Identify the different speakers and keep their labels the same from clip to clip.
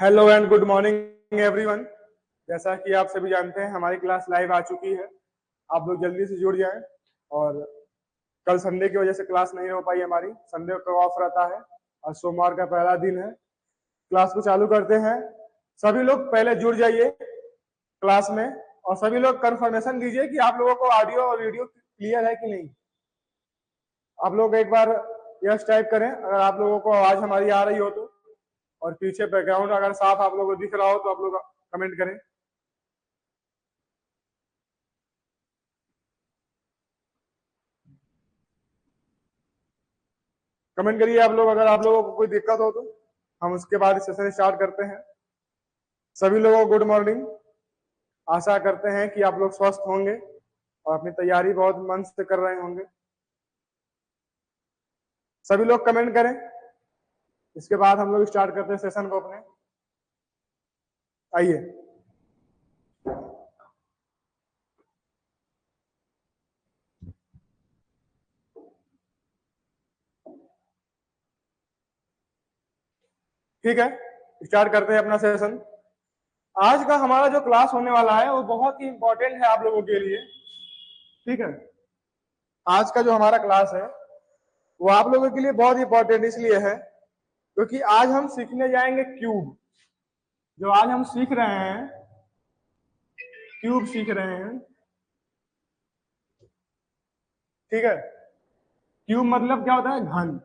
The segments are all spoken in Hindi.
Speaker 1: Hello and good morning everyone. जैसा कि आप सभी जानते हैं हमारी क्लास लाइव आ चुकी है। आप लोग जल्दी से जुड़ जाएं। और कल संडे की वजह से क्लास नहीं हो पाई हमारी, संडे को ऑफ रहता है और सोमवार का पहला दिन है। क्लास को चालू करते हैं। सभी लोग पहले जुड़ जाइए क्लास में और सभी लोग कंफर्मेशन दीजिए कि आप लोगों को ऑडियो और वीडियो क्लियर है कि नहीं। आप लोग एक बार यस टाइप करें अगर आप लोगों को आवाज हमारी आ रही हो तो, और पीछे बैकग्राउंड अगर साफ आप लोगों को दिख रहा हो तो आप लोग कमेंट करें। कमेंट करिए आप लोग अगर आप लोगों को कोई दिक्कत हो तो हम उसके बाद सेशन स्टार्ट करते हैं। सभी लोगों को गुड मॉर्निंग। आशा करते हैं कि आप लोग स्वस्थ होंगे और अपनी तैयारी बहुत मन से कर रहे होंगे। सभी लोग कमेंट करें, इसके बाद हम लोग स्टार्ट करते हैं सेशन को अपने। आइए। ठीक है, स्टार्ट करते हैं अपना सेशन। आज का हमारा जो क्लास होने वाला है वो बहुत ही इंपॉर्टेंट है आप लोगों के लिए। ठीक है, आज का जो हमारा क्लास है वो आप लोगों के लिए बहुत इंपॉर्टेंट इसलिए है क्योंकि आज हम सीखने जाएंगे क्यूब। जो आज हम सीख रहे हैं, क्यूब सीख रहे हैं। ठीक है, क्यूब मतलब क्या होता है? घन।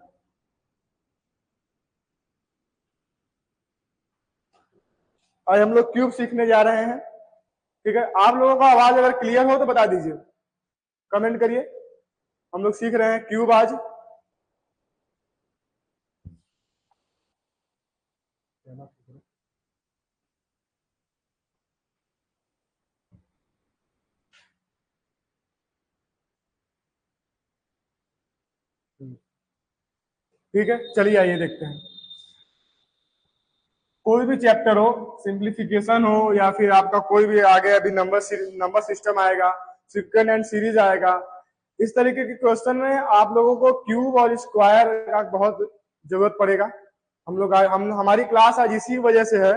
Speaker 1: आज हम लोग क्यूब सीखने जा रहे हैं। ठीक है, आप लोगों का आवाज अगर क्लियर हो तो बता दीजिए, कमेंट करिए। हम लोग सीख रहे हैं क्यूब आज। ठीक है, चलिए आइए देखते हैं। कोई भी चैप्टर हो, सिंप्लीफिकेशन हो या फिर आपका कोई भी आगे अभी नंबर सिस्टम आएगा, सिक्वेंट एंड सीरीज आएगा, इस तरीके के क्वेश्चन में आप लोगों को क्यूब और स्क्वायर का बहुत जरूरत पड़ेगा। हम हमारी क्लास आज इसी वजह से है,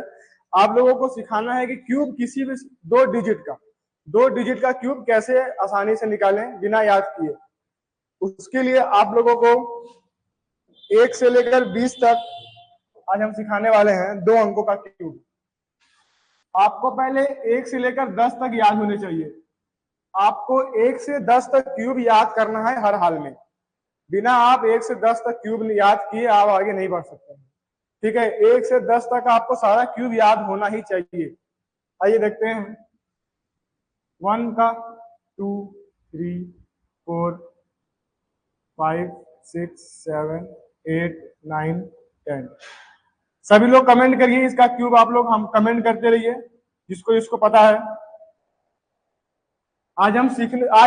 Speaker 1: आप लोगों को सिखाना है कि क्यूब किसी भी दो डिजिट का क्यूब कैसे आसानी से निकालें बिना याद किए। उसके लिए आप लोगों को 1 से लेकर 20 तक आज हम सिखाने वाले हैं 2 अंकों का क्यूब। आपको पहले 1 से लेकर 10 तक याद होने चाहिए। आपको 1 से 10 तक क्यूब याद करना है हर हाल में। बिना आप 1 से 10 तक क्यूब याद किए आप आगे नहीं बढ़ सकते। ठीक है, 1 से 10 तक आपको सारा क्यूब याद होना ही चाहिए। आइए देखते हैं। 1 का 2 3 4 5 6 7 8 9 10। सभी लोग कमेंट करिए इसका क्यूब। आप लोग हम कमेंट करते रहिए जिसको जिसको पता है। आज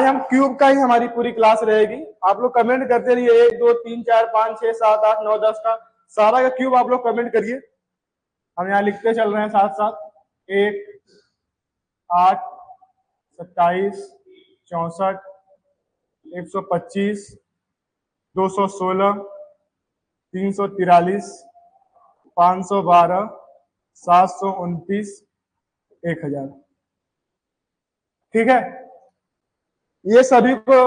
Speaker 1: हम क्यूब का ही हमारी पूरी क्लास रहेगी। आप लोग कमेंट करते रहिए, 1 2 3 4 5 6 7 8 9 10 का सारा का क्यूब आप लोग कमेंट करिए। हम यहाँ लिखते चल रहे हैं साथ साथ। 1 8 27 64 125 216 343 512 729 1000। ठीक है, ये सभी को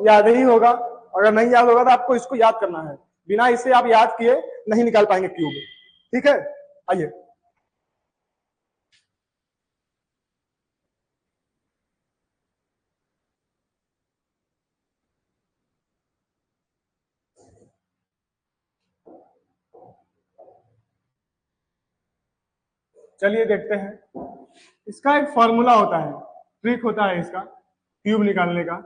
Speaker 1: याद ही होगा। अगर नहीं याद होगा तो आपको इसको याद करना है। बिना इसे आप याद किए नहीं निकाल पाएंगे क्यूब। ठीक है, आइए। चलिए देखते हैं। इसका एक फॉर्मूला होता है, ट्रिक होता है इसका क्यूब निकालने का।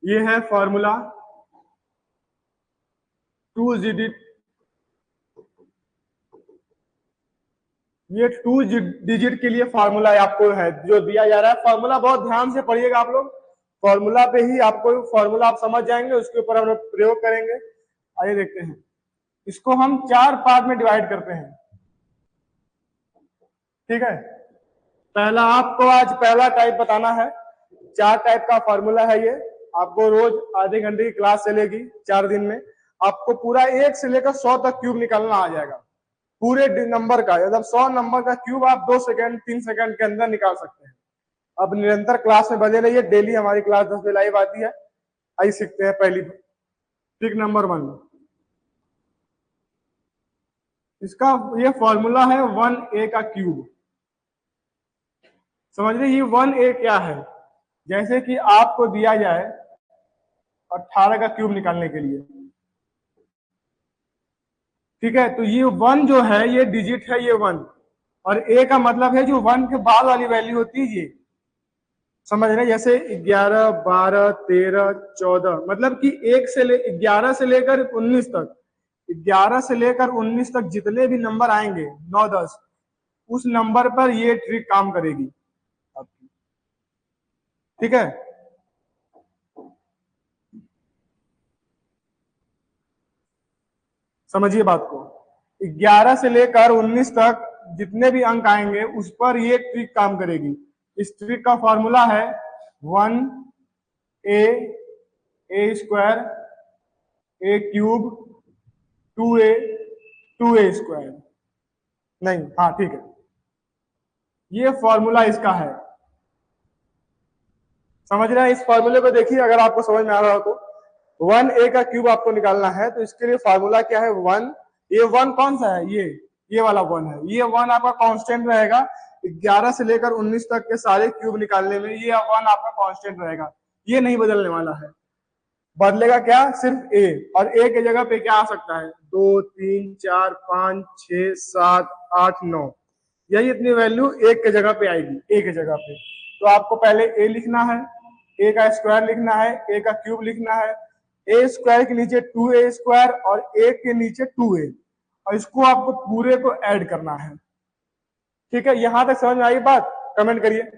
Speaker 1: ये है फॉर्मूला 2 डिजिट। ये 2 डिजिट के लिए फॉर्मूला आपको है जो दिया जा रहा है। फॉर्मूला बहुत ध्यान से पढ़िएगा आप लोग। फॉर्मूला पे ही आपको फॉर्मूला आप समझ जाएंगे, उसके ऊपर हम लोग प्रयोग करेंगे। आइए देखते हैं। इसको हम 4 पार्ट में डिवाइड करते हैं। ठीक है, पहला आपको आज पहला टाइप बताना है। 4 टाइप का फॉर्मूला है ये। आपको रोज आधे घंटे की क्लास चलेगी 4 दिन में। आपको पूरा 1 से लेकर 100 तक क्यूब निकालना आ जाएगा पूरे नंबर का। मतलब 100 नंबर का क्यूब आप 2 सेकंड 3 सेकंड के अंदर निकाल सकते हैं। अब निरंतर क्लास में बने रहिए, डेली हमारी क्लास 10 बजे लाइव आती है। आइए सीखते हैं पहली ट्रिक नंबर 1। इसका ये फॉर्मूला है 1a का क्यूब। समझ रहे ये 1a क्या है? जैसे कि आपको दिया जाए 18 का क्यूब निकालने के लिए, ठीक है, तो ये 1 जो है ये डिजिट है, ये 1, और a का मतलब है जो 1 के बाद वाली वैल्यू होती है ये। समझ रहे? जैसे 11, 12, 13, 14, मतलब कि 11 से लेकर 19 तक, 11 से लेकर 19 तक जितने भी नंबर आएंगे 9, 10, उस नंबर पर ये ट्रिक काम करेगी आपकी। ठीक है, समझिए बात को। 11 से लेकर 19 तक जितने भी अंक आएंगे उस पर ये ट्रिक काम करेगी। इस ट्रिक का फॉर्मूला है 1a, a square, a cube, 2a, 2a square. नहीं, हाँ ठीक है, ये फॉर्मूला इसका है। समझ रहे हैं? इस फॉर्मूले को देखिए, अगर आपको समझ में आ रहा हो तो 1a का क्यूब आपको निकालना है, तो इसके लिए फॉर्मूला क्या है? 1, ये 1 कौन सा है? ये वाला 1 है। ये 1 आपका कांस्टेंट रहेगा 11 से लेकर 19 तक के सारे क्यूब निकालने में, ये 1 आपका कांस्टेंट रहेगा, ये नहीं बदलने वाला है। बदलेगा क्या? सिर्फ a, और a के जगह पे क्या आ सकता है? 2, 3, 4, 5, 6, 7, 8, 9, यही इतनी वैल्यू एक के जगह पे आएगी, a के जगह पे। तो आपको पहले a लिखना है, a का स्क्वायर लिखना है, a का क्यूब लिखना है, a स्क्वायर के नीचे 2a स्क्वायर और a के नीचे 2a, और इसको आपको पूरे को ऐड करना है। ठीक है, यहां तक समझ में आई बात? कमेंट करिए।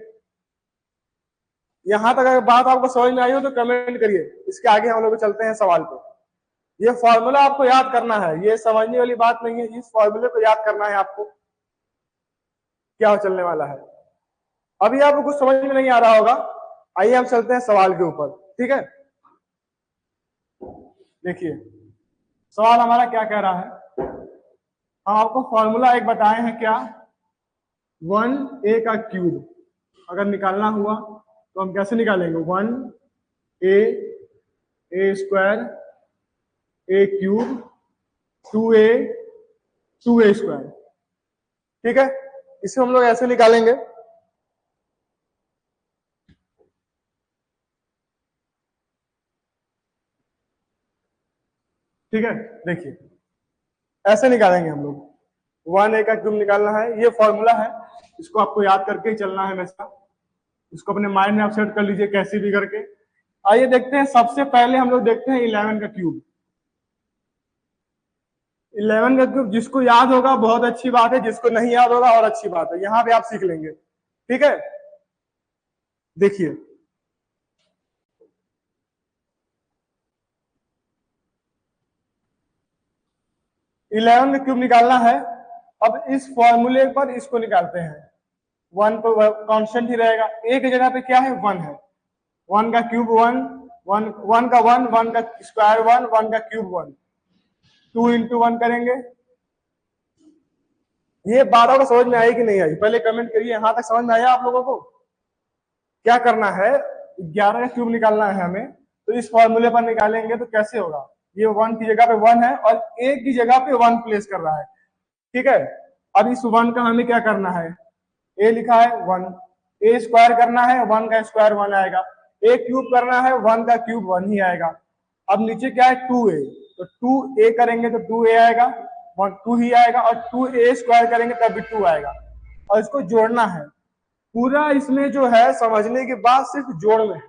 Speaker 1: यहां तक अगर बात आपको समझ में आई हो तो कमेंट करिए। इसके आगे हम लोग चलते हैं सवाल पे। ये फॉर्मूला आपको याद करना है, ये समझने वाली बात नहीं है, इस फॉर्मूले को याद करना है आपको, क्या चलने वाला है। अभी आपको कुछ समझ में नहीं आ रहा होगा, आइए हम चलते हैं सवाल के ऊपर। ठीक है, देखिए सवाल हमारा क्या कह रहा है। हम आपको फॉर्मूला एक बताए हैं, क्या? 1a का क्यूब अगर निकालना हुआ तो हम कैसे निकालेंगे? 1a, a square, a cube, 2a, 2a square. ठीक है, इसे हम लोग ऐसे निकालेंगे। ठीक है, देखिए ऐसे निकालेंगे हम लोग। 1a का क्यूब निकालना है, ये फॉर्मूला है, इसको आपको याद करके ही चलना है हमेशा। इसको अपने माइंड में आप सेट कर लीजिए कैसे भी करके। आइए देखते हैं, सबसे पहले हम लोग देखते हैं 11 का क्यूब। 11 का क्यूब जिसको याद होगा बहुत अच्छी बात है, जिसको नहीं याद होगा और अच्छी बात है, यहां पे आप सीख लेंगे। ठीक है, देखिए 11 का क्यूब निकालना है। अब इस फॉर्मूले पर इसको निकालते हैं। 1 तो कांस्टेंट ही रहेगा, a की जगह पे क्या है? 1 है। 1 का क्यूब 1, 1 का 1, 1 का स्क्वायर 1, 1 का क्यूब 1, 2 इंटू 1 करेंगे। ये 12 को समझ में आई कि नहीं आई? पहले कमेंट करिए, यहां तक समझ में आया आप लोगों को? क्या करना है? 11 का क्यूब निकालना है हमें, तो इस फॉर्मूले पर निकालेंगे तो कैसे होगा? ये 1 की जगह पे 1 है और a की जगह पे 1 प्लेस कर रहा है। ठीक है, अब इस 1 का हमें क्या करना है? a लिखा है 1, a स्क्वायर करना है, 1 का स्क्वायर 1 आएगा, a क्यूब करना है, 1 का क्यूब 1 ही आएगा। अब नीचे क्या है? 2a, तो 2a करेंगे तो 2a आएगा, 2 ही आएगा, और 2a स्क्वायर करेंगे तब भी 2 आएगा, और इसको जोड़ना है। पूरा इसमें जो है समझने की बात सिर्फ जोड़ में है,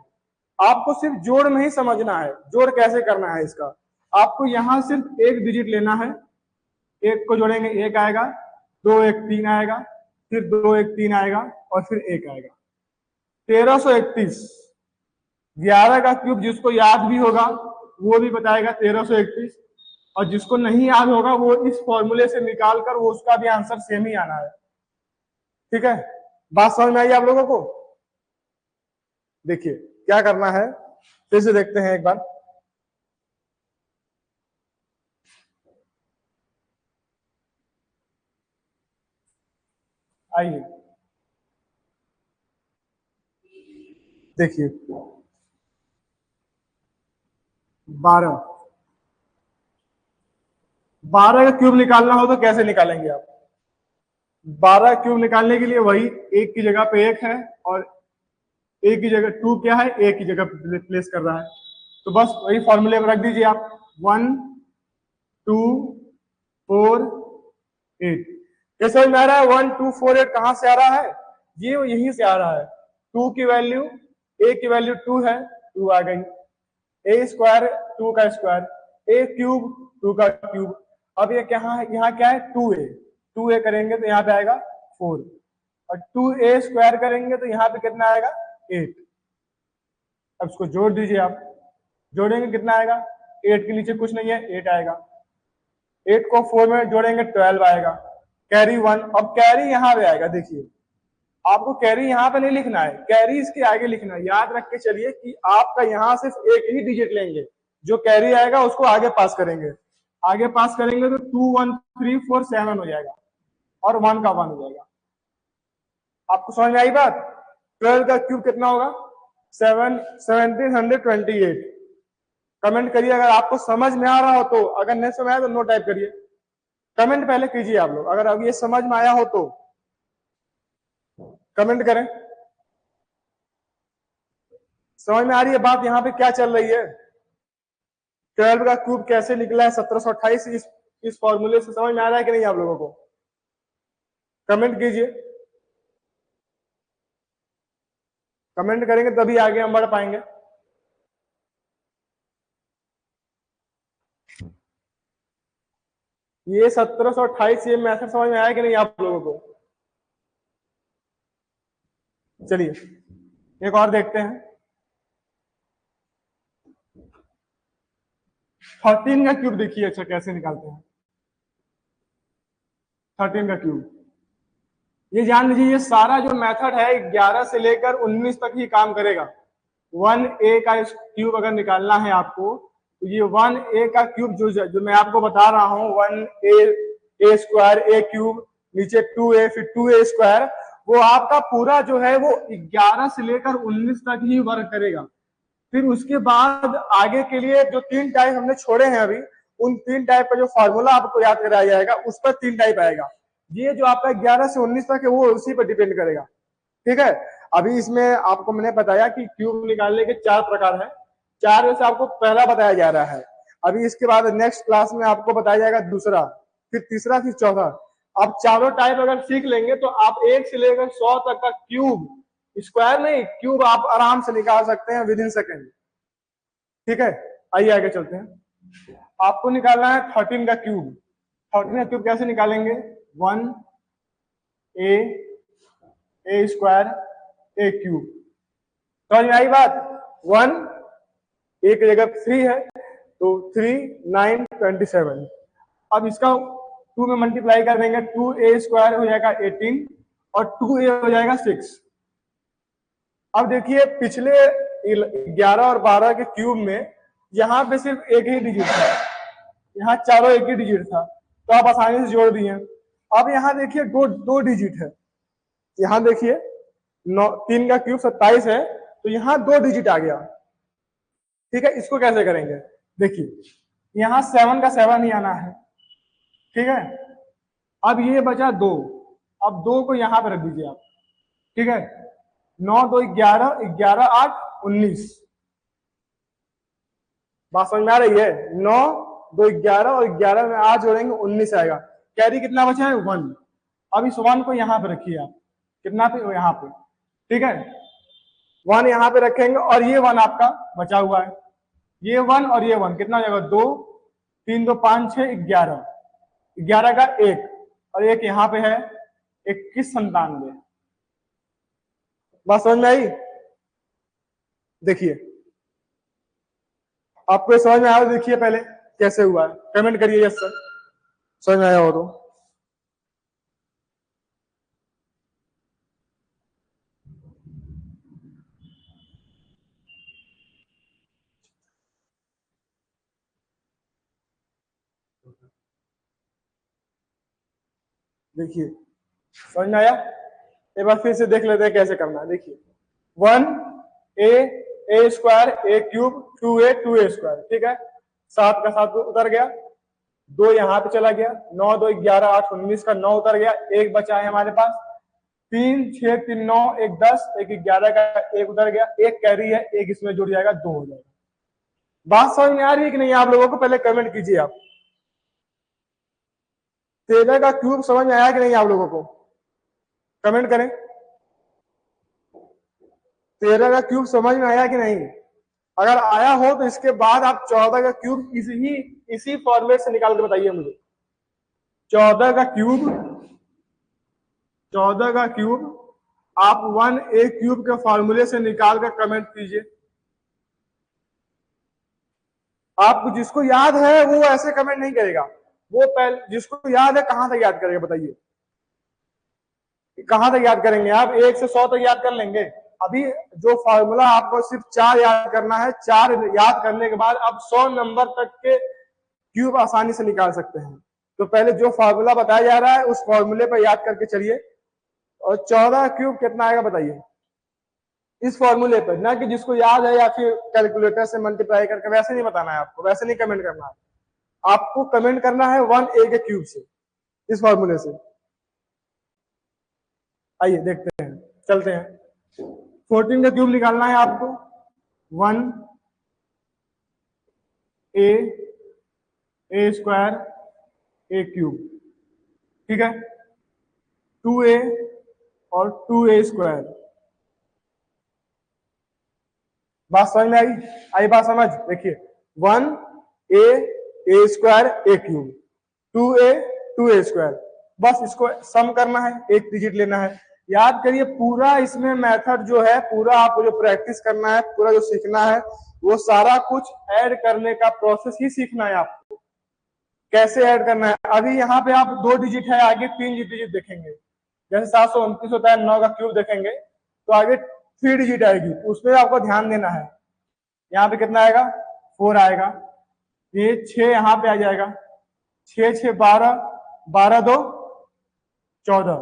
Speaker 1: आपको सिर्फ जोड़ में ही समझना है। जोड़ कैसे करना है इसका, आपको यहां सिर्फ एक डिजिट लेना है, एक को जोड़ेंगे 1 आएगा, 2 1 3 आएगा, फिर 2 1 3 आएगा, और फिर 1 आएगा। 1331। 11 का क्यूब जिसको याद भी होगा वो भी बताएगा 1331, और जिसको नहीं याद होगा वो इस फॉर्मूले से निकाल कर वो उसका भी आंसर सेम ही आना है। ठीक है, बात समझ में आई आप लोगों को? देखिए क्या करना है, फिर से देखते हैं एक बार। आइए देखिए 12, 12 का क्यूब निकालना हो तो कैसे निकालेंगे आप? 12 क्यूब निकालने के लिए वही एक की जगह पे एक है, और एक की जगह टू क्या है, एक की जगह प्लेस कर रहा है, तो बस वही फॉर्मूले में रख दीजिए आप, 1 2 4 8। ये समझ में आ रहा है? 1 2 4 8 कहां से आ रहा है? ये यहीं से आ रहा है। टू की वैल्यू, ए की वैल्यू 2 है, 2 आ गई। ए स्क्वायर 2 का स्क्वायर, ए क्यूब 2 का क्यूब। अब ये क्या है, यहाँ क्या है 2a, 2a करेंगे तो यहाँ पे आएगा 4, और 2a स्क्वायर करेंगे तो यहाँ पे कितना आएगा 8। अब इसको जोड़ दीजिए आप, जोड़ेंगे कितना आएगा, 8 के नीचे कुछ नहीं है, 8 आएगा। 8 को 4 में जोड़ेंगे 12 आएगा, कैरी 1। अब कैरी यहाँ पे आएगा, देखिए आपको कैरी यहाँ पे नहीं लिखना है, कैरी इसके आगे लिखना है। याद रख के चलिए कि आपका यहाँ सिर्फ एक ही डिजिट लेंगे, जो कैरी आएगा उसको आगे पास करेंगे। आगे पास करेंगे तो 2 1 3 4 7 हो जाएगा, और 1 का 1 हो जाएगा। आपको समझ में आई बात? 12 का क्यूब कितना होगा? 1728। कमेंट करिए अगर आपको समझ में आ रहा हो तो, अगर नहीं समझ आया तो नो टाइप करिए। कमेंट पहले कीजिए आप लोग, अगर अब ये समझ में आया हो तो कमेंट करें। समझ में आ रही है बात यहाँ पे क्या चल रही है? 12 का क्यूब कैसे निकला है 1728, इस फॉर्मूले से समझ में आ रहा है कि नहीं आप लोगों को? कमेंट कीजिए, कमेंट करेंगे तभी आगे हम बढ़ पाएंगे। ये 1728 ये मैथड समझ में आया कि नहीं आप लोगों को? चलिए एक और देखते हैं। 13 का क्यूब देखिए, अच्छा कैसे निकालते हैं 13 का क्यूब। ये जान लीजिए, ये सारा जो मेथड है 11 से लेकर 19 तक ही काम करेगा। 1a का क्यूब अगर निकालना है आपको, तो ये 1a का क्यूब जो मैं आपको बता रहा हूँ, 1a स्क्वायर ए क्यूब, नीचे 2a, फिर 2a स्क्वायर, वो आपका पूरा जो है वो 11 से लेकर 19 तक ही वर्क करेगा। फिर उसके बाद आगे के लिए जो 3 टाइप हमने छोड़े हैं अभी, उन 3 टाइप का जो फॉर्मूला आपको याद कराया जाएगा, उस पर 3 टाइप आएगा। ये जो आपका 11 से 19 तक है वो उसी पर डिपेंड करेगा, ठीक है। अभी इसमें आपको मैंने बताया कि क्यूब निकालने के 4 प्रकार है, 4 में से आपको पहला बताया जा रहा है। अभी इसके बाद नेक्स्ट क्लास में आपको बताया जाएगा दूसरा, फिर तीसरा, फिर चौथा। आप चारों टाइप अगर सीख लेंगे तो आप 1 से लेकर 100 तक का क्यूब, स्क्वायर नहीं क्यूब, आप आराम से निकाल सकते हैं विद इन सेकेंड, ठीक है। आइए आगे चलते हैं। आपको निकालना है 13 का क्यूब। 13 का क्यूब कैसे निकालेंगे? 1a, ए स्क्वायर, ए क्यूब। समझ में आई बात? 1 ए की जगह 3 है तो 3 9 27। अब इसका 2 में मल्टीप्लाई कर देंगे, 2a स्क्वायर हो जाएगा 18, और 2a हो जाएगा 6। अब देखिए पिछले 11 और 12 के क्यूब में यहाँ पे सिर्फ एक ही डिजिट था, यहाँ चारों एक ही डिजिट था, तो आप आसानी से जोड़ दिए। अब यहाँ देखिए दो दो डिजिट है, यहाँ देखिए 3 का क्यूब 27 है, तो यहाँ 2 डिजिट आ गया, ठीक है। इसको कैसे करेंगे? देखिए यहाँ 7 का 7 ही आना है, ठीक है। अब ये बचा 2, अब 2 को यहाँ पे रख दीजिए आप, ठीक है। 9 2 11, 11 8 19। बात समझ में आ रही है? 9 2 11, और 11 में 8 जोड़ेंगे 19 आएगा। कैरी कितना बचा है? 1। अब इस 1 को यहाँ पे रखिए आप, कितना पे? यहाँ पे, ठीक है। 1 यहाँ पे रखेंगे, और ये 1 आपका बचा हुआ है, ये 1 और ये 1 कितना हो जाएगा? 2 3 2 5 6 11, 11 का 1, और एक यहाँ पे है 21 97। बात समझ में आई? देखिए आपको ये समझ में आया? देखिए पहले कैसे हुआ है, कमेंट करिए यस सर, समझ में आया हो तो। देखिए समझ में आया? एक बार फिर से देख लेते हैं कैसे करना है। देखिए 1a square a cube 2a square, ठीक है, 7 का 7 उतर गया, 2 यहाँ पे चला गया, 9 2 11 8 19 का 9 उतर गया, एक बचा है हमारे पास, 3 6 3 9 1 10 1 11 का 1 उतर गया, एक कैरी है, एक इसमें जुड़ जाएगा, 2 हो जाएगा। बात समझ में आ रही है कि नहीं आप लोगों को? पहले कमेंट कीजिए आप। 13 का क्यूब समझ में आया कि नहीं आप लोगों को? कमेंट करें। 13 का क्यूब समझ में आया कि नहीं? अगर आया हो तो इसके बाद आप 14 का क्यूब इसी फॉर्मेट से निकाल के बताइए मुझे। 14 का क्यूब आप 1a क्यूब के फॉर्मूले से निकाल कर कमेंट कीजिए। आपको जिसको याद है वो ऐसे कमेंट नहीं करेगा, वो पहले जिसको याद है कहां तक याद करेगा बताइए? कहां तक याद करेंगे आप? 1 से 100 तक याद कर लेंगे। अभी जो फॉर्मूला आपको सिर्फ 4 याद करना है, 4 याद करने के बाद आप 100 नंबर तक के क्यूब आसानी से निकाल सकते हैं। तो पहले जो फॉर्मूला बताया जा रहा है उस फॉर्मूले पर याद करके चलिए, और 14 क्यूब कितना आएगा बताइए इस फॉर्मूले पर, ना कि जिसको याद है या फिर कैलकुलेटर से मल्टीप्लाई करके, वैसे नहीं बताना है आपको, वैसे नहीं कमेंट करना है आपको। कमेंट करना है 1a के क्यूब से, इस फॉर्मूले से। आइए देखते हैं, चलते हैं। 14 का क्यूब निकालना है आपको। 1a स्क्वायर a क्यूब, ठीक है, 2a और 2a स्क्वायर। बात समझ में आई? आई बात समझ? देखिए 1a square a cube, 2a square, बस इसको सम करना है, एक डिजिट लेना है। याद करिए पूरा इसमें मेथड जो है, पूरा आपको जो प्रैक्टिस करना है, पूरा जो सीखना है, वो सारा कुछ ऐड करने का प्रोसेस ही सीखना है आपको। कैसे ऐड करना है? अभी यहाँ पे आप 2 डिजिट है, आगे 3 डिजिट देखेंगे। जैसे 729 होता है, 9 का क्यूब देखेंगे तो आगे 3 डिजिट आएगी, उसमें आपको ध्यान देना है। यहाँ पे कितना आएगा? 4 आएगा, ये 6 यहाँ पे आ जाएगा, 6 6 12, 12 2 14,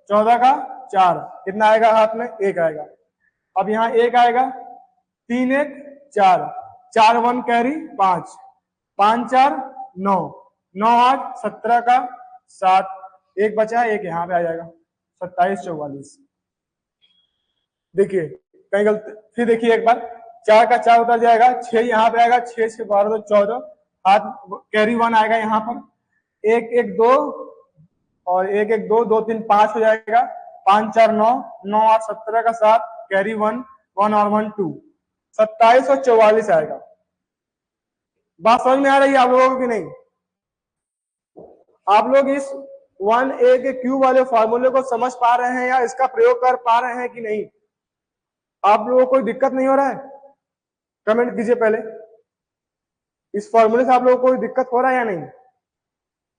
Speaker 1: 14 का 4, कितना आएगा हाथ में? 1 आएगा। अब यहाँ 1 आएगा, 3 1 4, 4 1 कैरी 5, 5 4 9, 9 8 17 का 7, एक बचा है, एक यहाँ पे आ जाएगा, 27 44। देखिए कहीं गलती, फिर देखिए एक बार, 4 का 4 उतर जाएगा, 6 यहाँ पे आएगा, 6 6 12 14, हाथ कैरी 1 आएगा यहाँ पर, 1 1 2 और 1 1 2 2 3 5 हो जाएगा, 5 4 9, 9 8 17 का 7, कैरी 1 1 और 1 2, 27 और 44 आएगा। बात समझ में आ रही है आप लोगों को कि नहीं? आप लोग इस 1a के क्यूब वाले फॉर्मूले को समझ पा रहे हैं या इसका प्रयोग कर पा रहे हैं कि नहीं? आप लोगों को कोई दिक्कत नहीं हो रहा है? कमेंट कीजिए पहले, इस फॉर्मूले से आप लोगों को कोई दिक्कत हो रहा है या नहीं?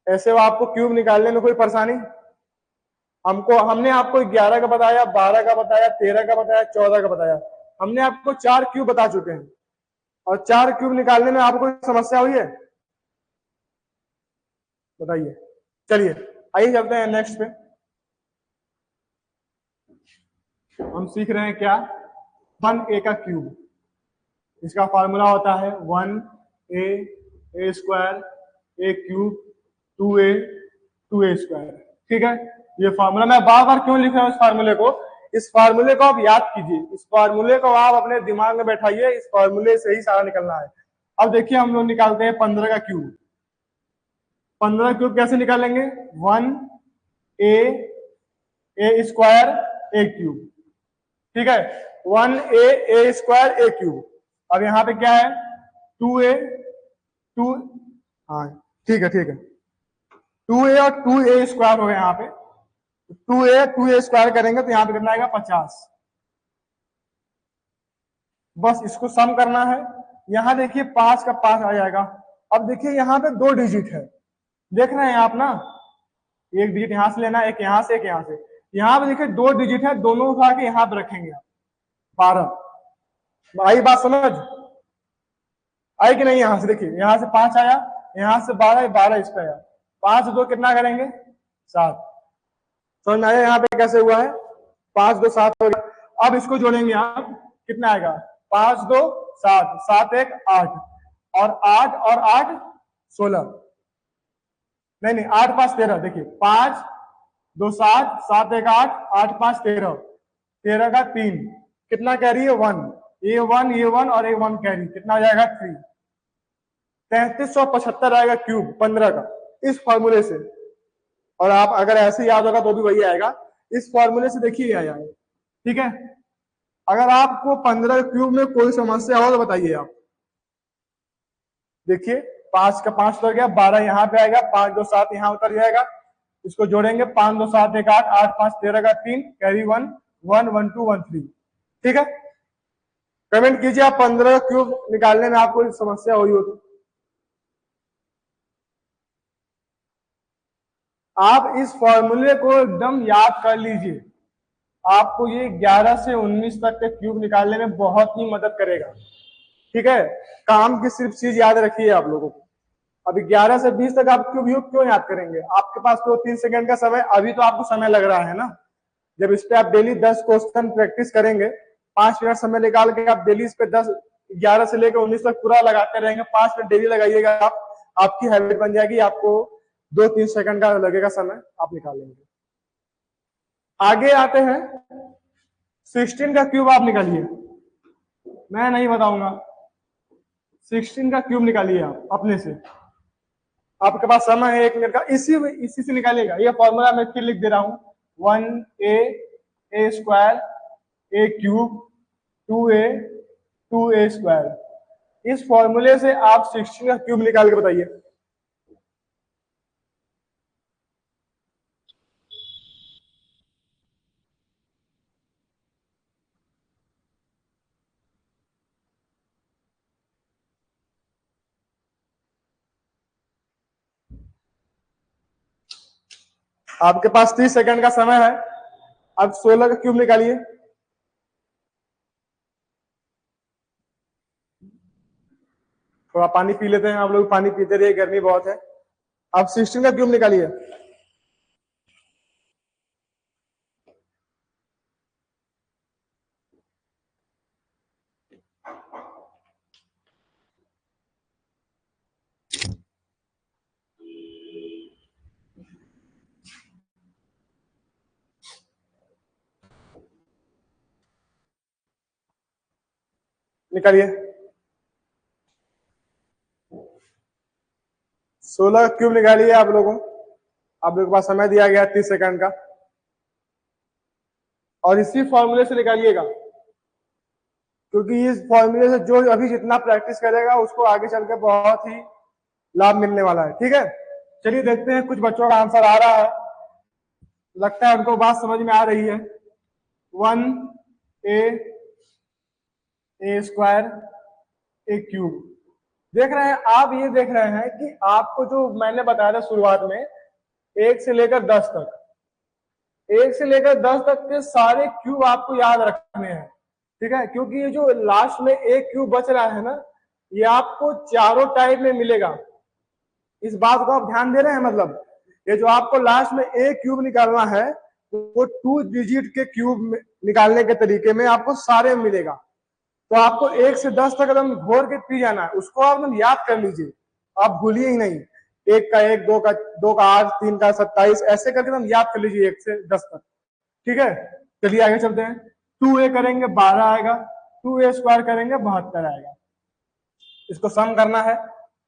Speaker 1: ऐसे वो आपको क्यूब निकालने में कोई परेशानी? हमने आपको 11 का बताया, 12 का बताया, 13 का बताया, 14 का बताया, हमने आपको 4 क्यूब बता चुके हैं, और 4 क्यूब निकालने में आपको समस्या हुई है? बताइए। चलिए आइए चलते हैं नेक्स्ट पे। हम सीख रहे हैं क्या? 1a का क्यूब। इसका फॉर्मूला होता है 1a square a cube 2a square, ठीक है। ये फॉर्मूला मैं बार बार क्यों लिख रहा हूं इस फॉर्मूले को? इस फॉर्मूले को आप याद कीजिए, इस फॉर्मूले को आप अपने दिमाग में बैठाइए, इस फॉर्मूले से ही सारा निकलना है। अब देखिए हम लोग निकालते हैं 15 का क्यूब। 15 क्यूब कैसे निकालेंगे? 1a स्क्वायर a क्यूब, ठीक है, 1a स्क्वायर a क्यूब। अब यहाँ पे क्या है? 2a 2, हाँ ठीक है 2a और 2a स्क्वायर हो गया यहाँ पे, 2a स्क्वायर करेंगे तो यहाँ पे कितना आएगा? 50। बस इसको सम करना है। यहाँ देखिए 5 का 5 आ जाएगा। अब देखिए यहाँ पे 2 डिजिट है, देख रहे हैं आप ना, एक डिजिट यहां से लेना, एक यहां से, एक यहां से। यहाँ पे देखिए 2 डिजिट है, दोनों उठा के यहाँ पे रखेंगे आप, 12। आई बात समझ आई कि नहीं? यहां से देखिए, यहां से 5 आया, यहां से 12, 12 इस पे आया, 5 2 कितना करेंगे? 7। समझ में आया यहाँ पे कैसे हुआ है? 5 2 7 हो गया। अब इसको जोड़ेंगे आप, कितना आएगा, 5 2 7, 7 1 8, और 8 और 8 16, नहीं नहीं 8 5 13, देखिए 5 2 7, 7 1 8, 8 5 13, 13 का 3, कितना कैरी है 1, ये 1 ये 1 और ये 1 कैरी, कितना आ जाएगा 3, 3375 आएगा क्यूब 15 का, इस फॉर्मूले से। और आप अगर ऐसे याद होगा तो भी वही आएगा, इस फॉर्मूले से देखिए आया है, ठीक है। अगर आपको 15 क्यूब में कोई समस्या हो तो बताइए आप। देखिए 5 का 5 उतर गया, 12 यहाँ पे आएगा, 5 2 7 यहाँ उतर जाएगा, इसको जोड़ेंगे 5 2 7 1 8, 8 5 13 का 3, कैरी 1 1 1 2 1 3, ठीक है। कमेंट कीजिए आप 15 क्यूब निकालने में आपको समस्या हुई हो तो। आप इस फॉर्मूले को एकदम याद कर लीजिए, आपको ये 11 से 19 तक के क्यूब निकालने में बहुत ही मदद करेगा, ठीक है। काम की सिर्फ चीज याद रखिए आप लोगों को। अभी 11 से 20 तक आप क्यूब क्यों याद करेंगे, आपके पास तो 3 सेकंड का समय, अभी तो आपको समय लग रहा है ना। जब इस पे आप डेली 10 क्वेश्चन प्रैक्टिस करेंगे, 5 मिनट समय निकाल के आप डेली इस पे 10 11 से लेकर 19 तक पूरा लगाते रहेंगे, 5 मिनट डेली लगाइएगा आप, आपकी हैबिट बन जाएगी, आपको 2-3 सेकंड का लगेगा समय, आप निकालेंगे। आगे आते हैं, 16 का क्यूब आप निकालिए, मैं नहीं बताऊंगा, 16 का क्यूब निकालिए आप अपने से, आपके पास समय है 1 मिनट का, इसी से निकालिएगा। ये फॉर्मूला मैं फिर लिख दे रहा हूं, 1a square a cube 2a 2a square. इस फॉर्मूले से आप 16 का क्यूब निकाल के बताइए। आपके पास 30 सेकंड का समय है, अब 16 का क्यूब निकालिए। थोड़ा पानी पी लेते हैं, आप लोग पानी पीते रहिए, गर्मी बहुत है। अब 16 का क्यूब निकालिए। निकालिए 16 का क्यूब निकालिए आप लोगों के पास समय दिया गया 30 सेकंड का, और इसी फॉर्मूले से निकालिएगा, क्योंकि इस फॉर्मूले से जो अभी जितना प्रैक्टिस करेगा उसको आगे चल के बहुत ही लाभ मिलने वाला है, ठीक है। चलिए देखते हैं, कुछ बच्चों का आंसर आ रहा है, लगता है उनको बात समझ में आ रही है। 1a स्क्वायर a क्यूब, देख रहे हैं आप, ये देख रहे हैं कि आपको जो मैंने बताया था शुरुआत में, 1 से लेकर 10 तक, 1 से लेकर 10 तक के सारे क्यूब आपको याद रखने हैं, ठीक है। क्योंकि ये जो लास्ट में एक क्यूब बच रहा है ना, ये आपको चारों टाइप में मिलेगा, इस बात को आप ध्यान दे रहे हैं। मतलब ये जो आपको लास्ट में एक क्यूब निकालना है, वो 2 डिजिट के क्यूब निकालने के तरीके में आपको सारे मिलेगा। तो आपको 1 से 10 तक एकदम घोर के पी जाना है, उसको आप एकदम याद कर लीजिए, आप भूलिए ही नहीं। 1 का 1, 2 का 8, 3 का 27, ऐसे करके एकदम याद कर लीजिए 1 से 10 तक, ठीक है। चलिए आगे चलते हैं। 2a करेंगे 12 आएगा, 2a स्क्वायर करेंगे 72 आएगा, इसको सम करना है,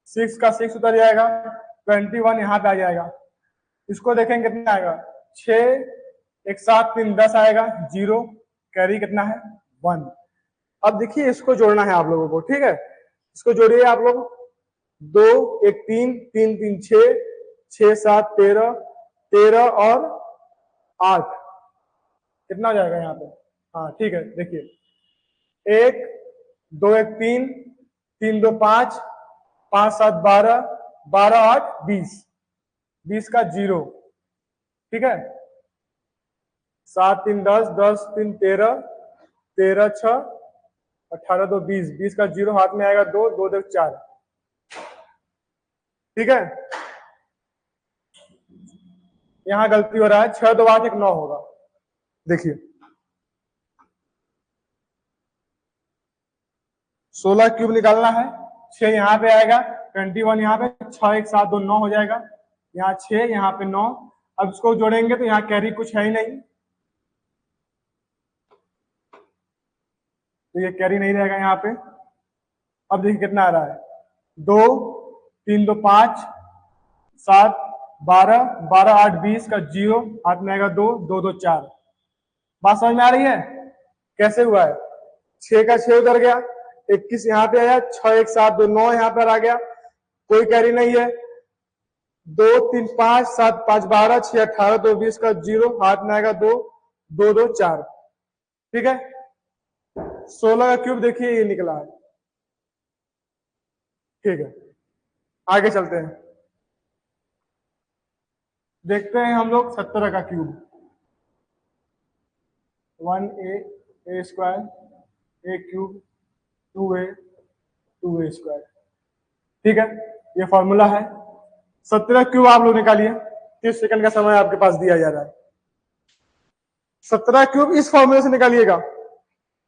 Speaker 1: 6 का 6 उतर जाएगा, 21 यहाँ पे आ जाएगा, इसको देखेंगे कितना आएगा, 6 1 7 3 10 आएगा, 0 कैरी कितना है 1। अब देखिए इसको जोड़ना है आप लोगों को, ठीक है। इसको जोड़िए आप लोग, 2 1 3 3 3 6 6 7 13 13 और 8, कितना हो जाएगा यहाँ पे, हाँ ठीक है। देखिए 1 2 1 3 3 2 5 5 7 12 12 8 20, 20 का 0, ठीक है। 7 3 10 10 3 13 13 6 18 2 20, 20 का 0 हाथ में आएगा, 2 2 2 4, ठीक है। यहाँ गलती हो रहा है, 6 2 8 1 9 होगा, देखिए 16 क्यूब निकालना है, 6 यहाँ पे आएगा, 21 यहाँ पे, 6 1 7 2 9 हो जाएगा, यहाँ 6 यहाँ पे 9। अब इसको जोड़ेंगे तो यहाँ कैरी कुछ है ही नहीं, तो ये कैरी नहीं रहेगा यहाँ पे। अब देखिए कितना आ रहा है, 2 3 2 5 7 12 12 8 20 का 0 हाथ में आएगा 2 2 2 4। बात समझ में आ रही है कैसे हुआ है? 6 का 6 उधर गया, 21 यहाँ पे आया, 6 1 7 2 9 यहाँ पर आ गया, कोई कैरी नहीं है, 2 3 5 7 5 12 6 18 2 20 का 0 हाथ में आएगा 2 2 2 4। ठीक है, 16 का क्यूब देखिए ये निकला है। ठीक है, आगे चलते हैं, देखते हैं हम लोग 17 का cube. 1a square a cube 2a square. ठीक है, ये फॉर्मूला है। 17 क्यूब आप लोग निकालिए, 30 सेकंड का समय आपके पास दिया जा रहा है। 17 क्यूब इस फॉर्मूले से निकालिएगा,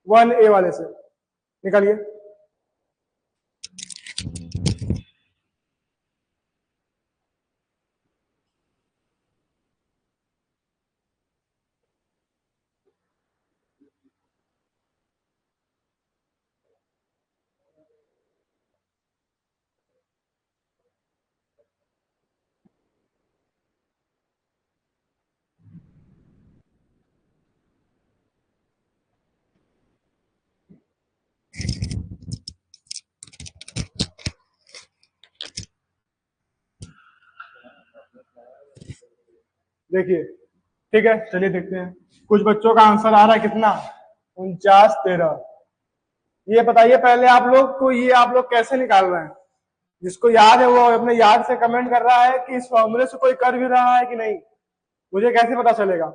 Speaker 1: 1a वाले से निकालिए। देखिए, ठीक है, चलिए देखते हैं। कुछ बच्चों का आंसर आ रहा है कितना, 49 13। ये बताइए पहले आप लोग को, ये आप लोग कैसे निकाल रहे हैं? जिसको याद है वो अपने याद से कमेंट कर रहा है कि इस फॉर्मूले से कोई कर भी रहा है कि नहीं, मुझे कैसे पता चलेगा?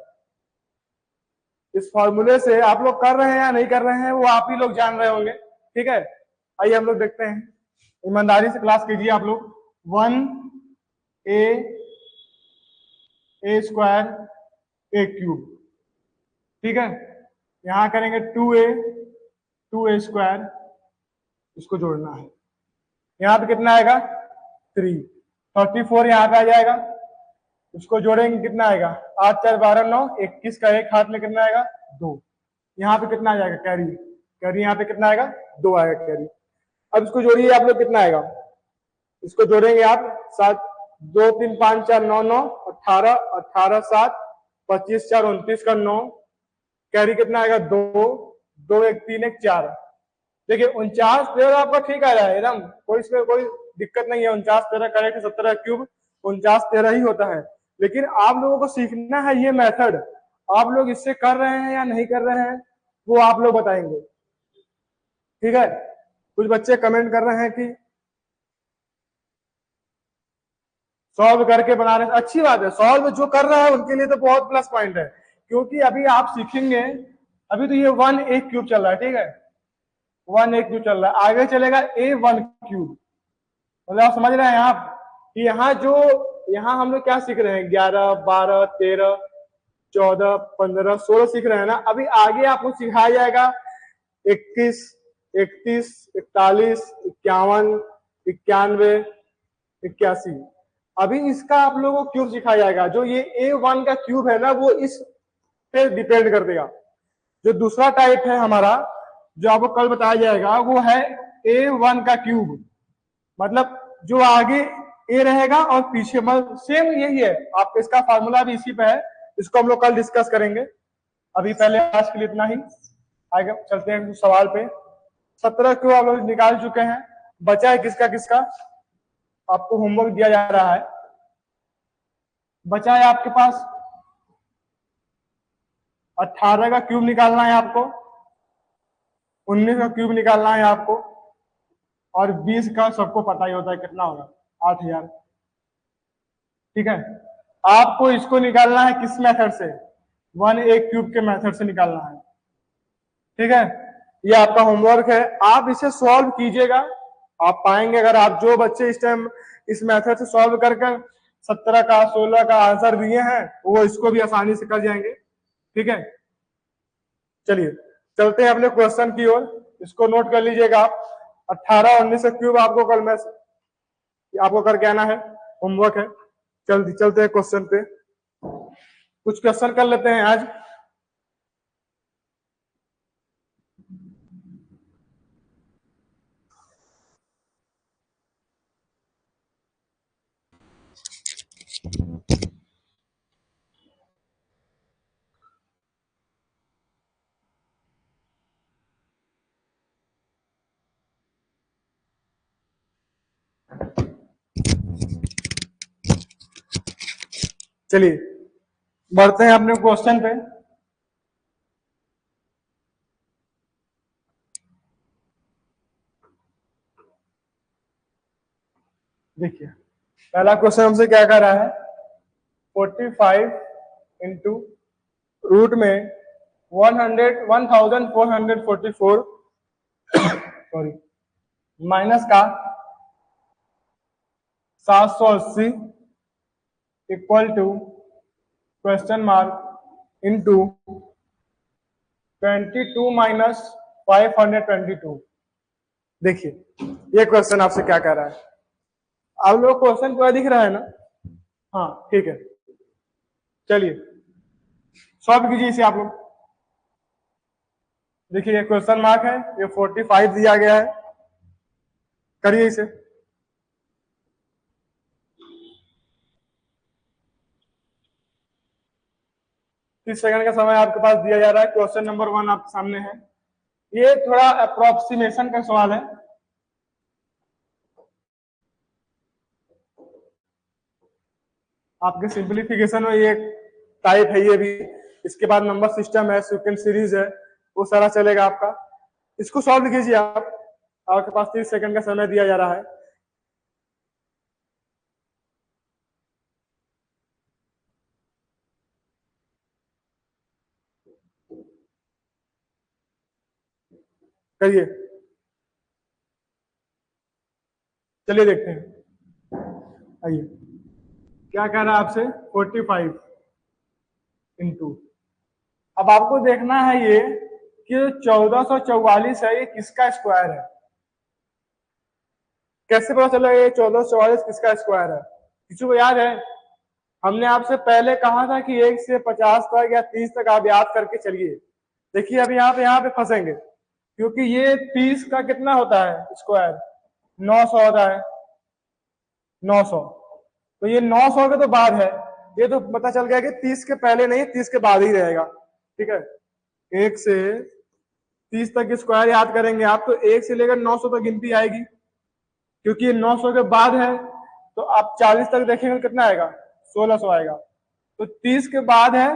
Speaker 1: इस फॉर्मूले से आप लोग कर रहे हैं या नहीं कर रहे हैं वो आप ही लोग जान रहे होंगे। ठीक है, आइए हम लोग देखते हैं, ईमानदारी से क्लास कीजिए आप लोग। 1a स्क्वायर a क्यूब, ठीक है, यहां करेंगे 2a स्क्वायर, इसको जोड़ना है, यहाँ पे कितना आएगा 3, 34 यहाँ पे आ जाएगा, इसको जोड़ेंगे कितना आएगा 8 4 12 9, 21 का एक हाथ में कितना आएगा 2, यहाँ पे कितना आ जाएगा कैरी, कैरी यहाँ पे कितना आएगा 2 आएगा कैरी। अब इसको जोड़िए आप लोग, कितना आएगा, इसको जोड़ेंगे आप 7 2 3 5 4 9 9 18 18 7 25 4 29 का 9, कैरी कितना आएगा 2 2 1 3 1 4। देखिए 49 13 आपका ठीक आ रहा है एकदम, कोई इसमें कोई दिक्कत नहीं है। 49 13 करेक्ट, 17 क्यूब 49 13 ही होता है। लेकिन आप लोगों को सीखना है ये मेथड, आप लोग इससे कर रहे हैं या नहीं कर रहे हैं वो आप लोग बताएंगे। ठीक है, कुछ बच्चे कमेंट कर रहे हैं कि सॉल्व करके बना रहे हैं, अच्छी बात है, सॉल्व जो कर रहा है उनके लिए तो बहुत प्लस पॉइंट है, क्योंकि अभी आप सीखेंगे, अभी तो ये 1 1 क्यूब चल रहा है, ठीक है, 1 1 क्यूब चल रहा है, आगे चलेगा A1 क्यूब। मतलब आप समझ रहे हैं आप कि यहाँ हम लोग क्या सीख रहे हैं, 11 12 13 14 15 16 सीख रहे हैं ना। अभी आगे आपको सिखाया जाएगा 21 31 41 51 91 81। अभी इसका आप लोगों को क्यूब सिखाया जाएगा, जो ये A1 का क्यूब है ना वो इस पे डिपेंड कर देगा। जो दूसरा टाइप है हमारा, जो आपको कल बताया जाएगा, वो है A1 का क्यूब, मतलब जो आगे A रहेगा और पीछे सेम यही है। आप इसका फार्मूला भी इसी पे है, इसको हम लोग कल डिस्कस करेंगे। अभी पहले आज के लिए इतना ही, आगे चलते हैं सवाल पे। 17 क्यूब आप लोग निकाल चुके हैं, बचा है किसका किसका, आपको होमवर्क दिया जा रहा है। बचा है आपके पास 18 का क्यूब निकालना है आपको, 19 का क्यूब निकालना है आपको, और 20 का सबको पता ही होता है कितना होगा, 8000। ठीक है, आपको इसको निकालना है किस मेथड से, 1a क्यूब के मेथड से निकालना है। ठीक है, ये आपका होमवर्क है, आप इसे सॉल्व कीजिएगा, आप पाएंगे। अगर आप जो बच्चे इस टाइम इस मेथड से सॉल्व कर 17 का 16 का आंसर दिए हैं वो इसको भी आसानी से कर जाएंगे। ठीक है, चलिए चलते हैं अपने क्वेश्चन की ओर, इसको नोट कर लीजिएगा आप। 18 19 का क्यूब आपको कल मैं आपको करके आना है, होमवर्क है। जल्दी चलते हैं क्वेश्चन पे, कुछ क्वेश्चन कर लेते हैं आज। चलिए बढ़ते हैं अपने क्वेश्चन पे। देखिए पहला क्वेश्चन हमसे क्या कर रहा है, 45 इंटू रूट में 1444 सॉरी माइनस का 780 equal to question mark into 22 minus 522। देखिए ये क्वेश्चन आपसे क्या कह रहा है, आप लोग क्वेश्चन पूरा दिख रहा है ना? हाँ ठीक है, चलिए सॉल्व कीजिए इसे आप लोग। देखिए ये क्वेश्चन मार्क है, ये 45 दिया गया है, करिए इसे। 30 सेकंड का समय आपके पास दिया जा रहा है। क्वेश्चन नंबर 1 आपके सामने है, ये थोड़ा अप्रोक्सीमेशन का सवाल है। आपके सिंप्लीफिकेशन में ये टाइप है, ये भी इसके बाद नंबर सिस्टम है, सीक्वेंस सीरीज है, वो सारा चलेगा आपका। इसको सॉल्व कीजिए आप, आपके पास 30 सेकंड का समय दिया जा रहा है। करिए, चलिए देखते हैं। आइए क्या कह रहा है आपसे, 45 इंटू, अब आपको देखना है ये कि 1444 है, ये किसका स्क्वायर है। कैसे पता चला ये 1444 किसका स्क्वायर है? किसी को याद है? हमने आपसे पहले कहा था कि 1 से 50 तक या 30 तक आप याद करके चलिए। देखिए अभी यहाँ पे फंसेंगे, क्योंकि ये 30 का कितना होता है स्क्वायर, 900 होता है, 900। तो ये 900 के तो बाद है, ये तो पता चल गया कि 30 के पहले नहीं, 30 के बाद ही रहेगा। ठीक है, 1 से 30 तक स्क्वायर याद करेंगे आप, तो 1 से लेकर 900 तक गिनती आएगी, क्योंकि ये 900 के बाद है। तो आप 40 तक देखेंगे कितना आएगा, 1600 आएगा। तो 30 के बाद है,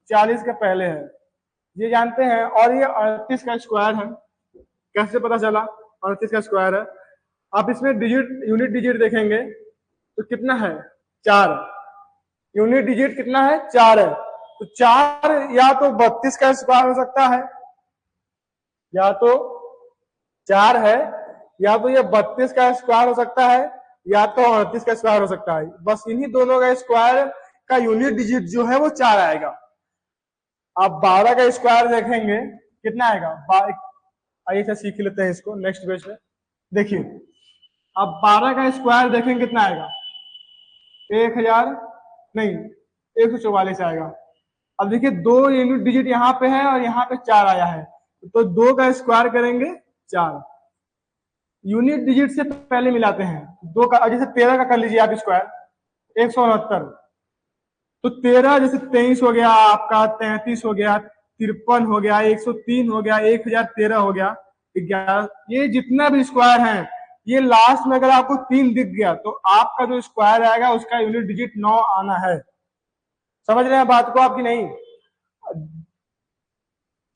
Speaker 1: 40 के पहले है, ये जानते हैं। और ये 38 का स्क्वायर है, कैसे पता चला 38 का स्क्वायर है? आप इसमें डिजिट, यूनिट डिजिट देखेंगे तो कितना है, 4। यूनिट डिजिट कितना है, 4 है। तो 4 या तो 32 का स्क्वायर हो सकता है, या तो 4 है, या तो ये 32 का स्क्वायर हो सकता है, या तो 38 का स्क्वायर हो सकता है। बस इन्हीं दोनों का स्क्वायर का यूनिट डिजिट जो है वो 4 आएगा। आप 12 का स्क्वायर देखेंगे कितना आएगा, आइए से सीख लेते हैं इसको नेक्स्ट पेज पे। देखिए अब 12 का स्क्वायर देखेंगे कितना आएगा, 1000 नहीं 144 आएगा। अब देखिए 2 यूनिट डिजिट यहाँ पे है और यहाँ पे 4 आया है, तो 2 का स्क्वायर करेंगे 4। यूनिट डिजिट से पहले मिलाते हैं 2 का, जैसे 13 का कर लीजिए आप स्क्वायर, 169। तो 13 जैसे 23 हो गया आपका, 33 हो गया, 53 हो गया, 103 हो गया, 1013 हो गया, 11। ये जितना भी स्क्वायर है, ये लास्ट में अगर आपको 3 दिख गया तो आपका जो स्क्वायर आएगा उसका यूनिट डिजिट 9 आना है। समझ रहे हैं बात को आपकी? नहीं।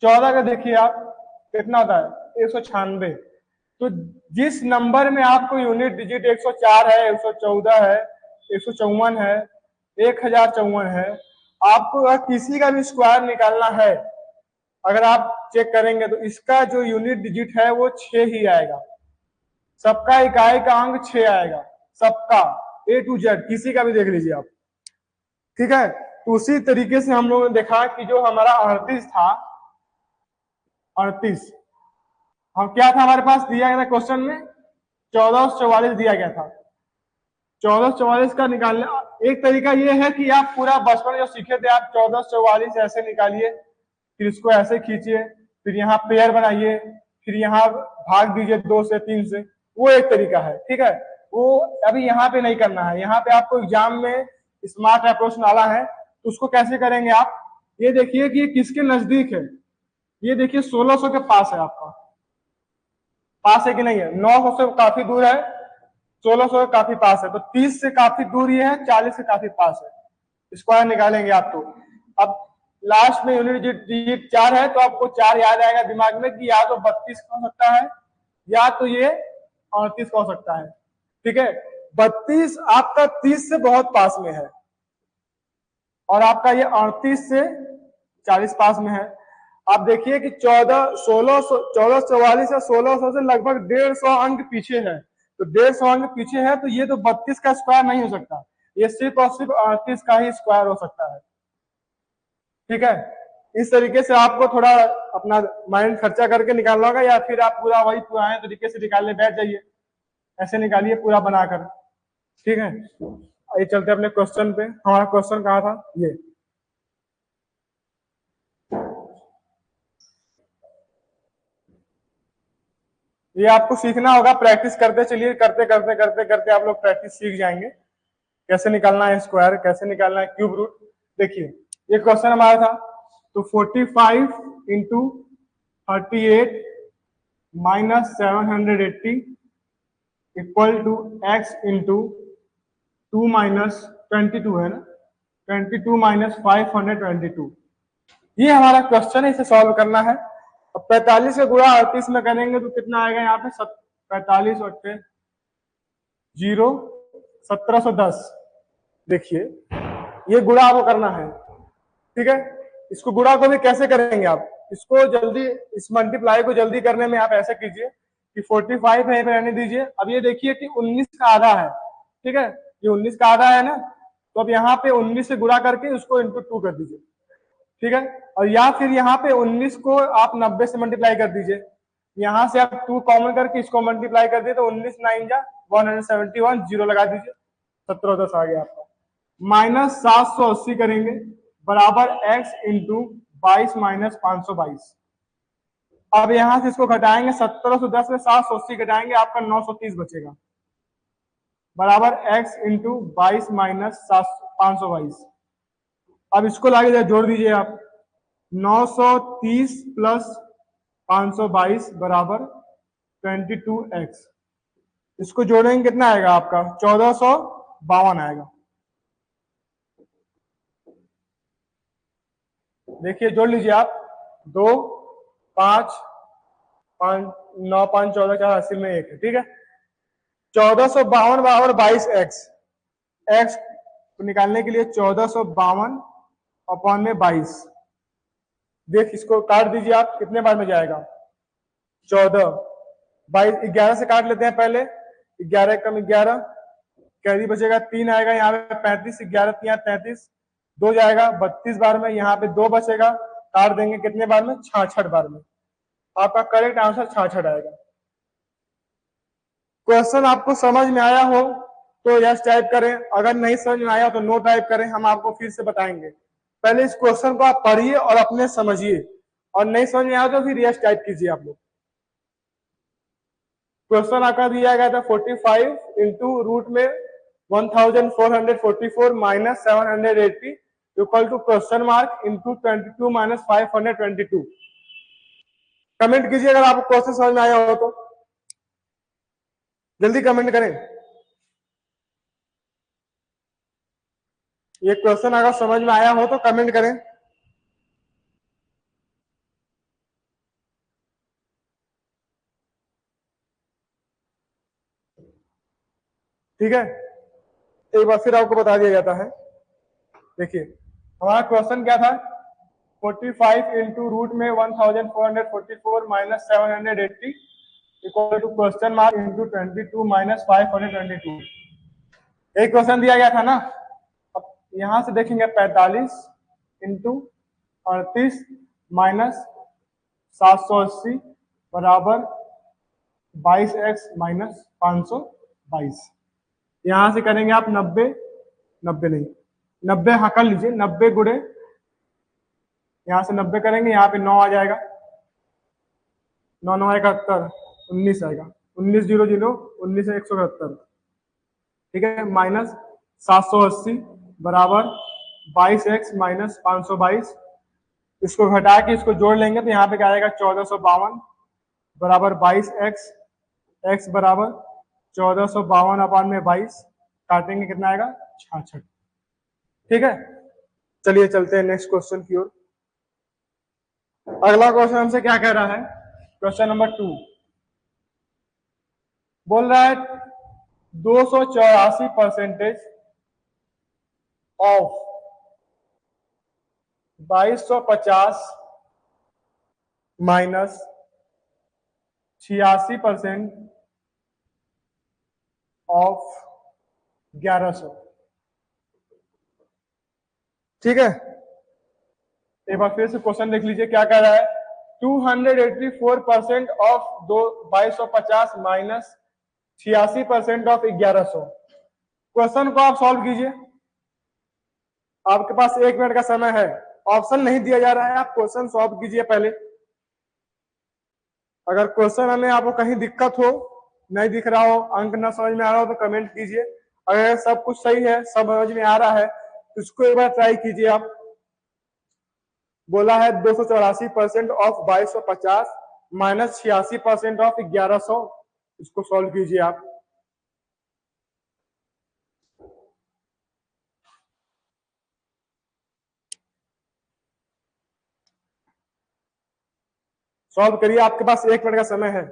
Speaker 1: 14 का देखिए आप कितना होता है, 196। तो जिस नंबर में आपको यूनिट डिजिट 104 है, 114 है, 154 है, 1054 है, आपको अगर किसी का भी स्क्वायर निकालना है, अगर आप चेक करेंगे तो इसका जो यूनिट डिजिट है वो 6 ही आएगा। सबका इकाई का अंक 6 आएगा, सबका A to Z, किसी का भी देख लीजिए आप। ठीक है, तो उसी तरीके से हम लोगों ने देखा कि जो हमारा 38 था, 38 हम क्या था हमारे पास दिया गया था क्वेश्चन में 1444 दिया गया था। 1444 का निकालने एक तरीका ये है कि आप पूरा बचपन जो सीखे थे आप 1444 ऐसे निकालिए, फिर इसको ऐसे खींचिए, फिर यहाँ पेयर बनाइए, फिर यहाँ भाग दीजिए 2 से 3 से, वो एक तरीका है। ठीक है, वो अभी यहाँ पे नहीं करना है। यहाँ पे आपको एग्जाम में स्मार्ट अप्रोच डाला है, तो उसको कैसे करेंगे आप, ये देखिए कि ये किसके नजदीक है। ये देखिए 1600 के पास है, आपका पास है कि नहीं है। 900 से काफी दूर है, 1600 काफी पास है, तो 30 से काफी दूर ये है, 40 से काफी पास है। स्क्वायर निकालेंगे आप तो। अब लास्ट में यूनिट डिजिट 4 है, तो आपको 4 याद आएगा दिमाग में कि या तो 32 का हो सकता है या तो ये 38 का हो सकता है। ठीक है, 32 आपका 30 से बहुत पास में है और आपका ये 38 से 40 पास में है। आप देखिए कि 1444 या 1600 से लगभग 150 अंक पीछे है, तो 150 अंक पीछे है, तो ये तो 32 का स्क्वायर नहीं हो सकता, ये सिर्फ और सिर्फ 38 का ही स्क्वायर हो सकता है। ठीक है, इस तरीके से आपको थोड़ा अपना माइंड खर्चा करके निकालना होगा, या फिर आप पूरा वही पुराने तरीके से निकालने बैठ जाइए, ऐसे निकालिए पूरा बनाकर। ठीक है, ये चलते अपने क्वेश्चन पे। हमारा क्वेश्चन कहाँ था, ये आपको सीखना होगा, प्रैक्टिस करते चलिए, करते करते करते करते आप लोग प्रैक्टिस सीख जाएंगे, कैसे निकालना है स्क्वायर, कैसे निकालना है क्यूब रूट। देखिए ये क्वेश्चन हमारा था, तो 45 into 38 minus 780 equal to X into 2 minus 22 है ना, 22 माइनस 522, ये हमारा क्वेश्चन है, इसे सॉल्व करना है। अब 45 का गुणा 38 में करेंगे तो कितना आएगा यहाँ पे, 45 और 0 1710। देखिए ये गुणा आपको करना है। ठीक है, इसको गुणा को भी कैसे करेंगे आप, इसको जल्दी, इस मल्टीप्लाई को जल्दी करने में आप ऐसे कीजिए कि 45 है रहने दीजिए। अब ये देखिए कि 19 का आधा है, ठीक है, ये 19 का आधा है ना, तो अब यहाँ पे 19 से गुणा करके उसको इंटू 2 कर दीजिए। ठीक है, और या फिर यहाँ पे 19 को आप 90 से मल्टीप्लाई कर दीजिए, यहां से आप 2 कॉमन करके इसको मल्टीप्लाई कर दिए तो 19 9 जा 171, जीरो लगा दीजिए, 1710 आ गया आपका। माइनस 780 करेंगे बराबर x इंटू 22 माइनस 522। अब यहां से इसको घटाएंगे, 1710 में 780 घटाएंगे, आपका 930 बचेगा, बराबर x इंटू 22 माइनस 522। अब इसको लाके जोड़ दीजिए आप, 930 प्लस 522 बराबर 22x। इसको जोड़ेंगे कितना आएगा आपका, 1452 आएगा। देखिए जोड़ लीजिए आप, 2 5 5 9 5 14 4 80 में 1 है। ठीक है, 1452 बराबर 22x, x को निकालने के लिए 1452 अपॉन में 22। देख इसको काट दीजिए आप, कितने बार में जाएगा, 14 22 11 से काट लेते हैं पहले, 11 कम 11 कैरी बचेगा, 3 आएगा यहाँ पे 35, 11 यहाँ 33, 2 जाएगा 32 बार में, यहाँ पे 2 बचेगा, काट देंगे कितने बार में, 66 बार में। आपका करेक्ट आंसर 66 आएगा। क्वेश्चन आपको समझ में आया हो तो यस टाइप करें, अगर नहीं समझ में आया तो नो टाइप करें, हम आपको फिर से बताएंगे। पहले इस क्वेश्चन को आप पढ़िए और अपने समझिए, और नहीं समझ में आया तो फिर यस टाइप कीजिए आप लोग। क्वेश्चन आपका दिया गया था 45 इंटू रूट में 1444 minus 780 equal to question mark into 22 minus 522। Comment कीजिए अगर आपको क्वेश्चन समझ में आया हो तो, जल्दी कमेंट करें। ये क्वेश्चन अगर समझ में आया हो तो कमेंट करें। ठीक है, एक बार फिर आपको बता दिया जाता है। देखिए हमारा क्वेश्चन क्या था, 45 इंटू रूट में 1444 minus 780 equal to question mark into 22 minus 522। एक क्वेश्चन दिया गया था ना। अब यहां से देखेंगे 45 इंटू 38 माइनस 780 बराबर 22x माइनस 522। यहां से करेंगे आप 90, 90 नहीं 90, हाँ कर लीजिए 90 गुणे, यहां से 90 करेंगे, यहाँ पे 9 आ जाएगा, 9 9 71, 19 आएगा, 1900, 19 171, ठीक है, माइनस 780 बराबर 22x माइनस 522। इसको घटा के इसको जोड़ लेंगे तो यहाँ पे क्या आएगा 1452 बराबर 22x, x बराबर 1452 अपान में 22, काटेंगे कितना आएगा 66। ठीक है, चलिए चलते हैं नेक्स्ट क्वेश्चन की ओर। अगला क्वेश्चन हमसे क्या कह रहा है, क्वेश्चन नंबर 2 बोल रहा है 284% ऑफ 2250 माइनस 86% ऑफ 1100। ठीक है, एक बार फिर से क्वेश्चन देख लीजिए क्या कह रहा है, 284% ऑफ 2250 माइनस 86% ऑफ 1100। क्वेश्चन को आप सॉल्व कीजिए, आपके पास 1 मिनट का समय है, ऑप्शन नहीं दिया जा रहा है, आप क्वेश्चन सॉल्व कीजिए पहले। अगर क्वेश्चन हमें आपको कहीं दिक्कत हो, नहीं दिख रहा हो, अंक ना समझ में आ रहा हो तो कमेंट कीजिए। अगर सब कुछ सही है, सब समझ में आ रहा है तो इसको एक बार ट्राई कीजिए आप। बोला है 284% ऑफ 2250 माइनस 86% ऑफ 1100, इसको सॉल्व कीजिए आप। सॉल्व करिए, आपके पास 1 मिनट का समय है।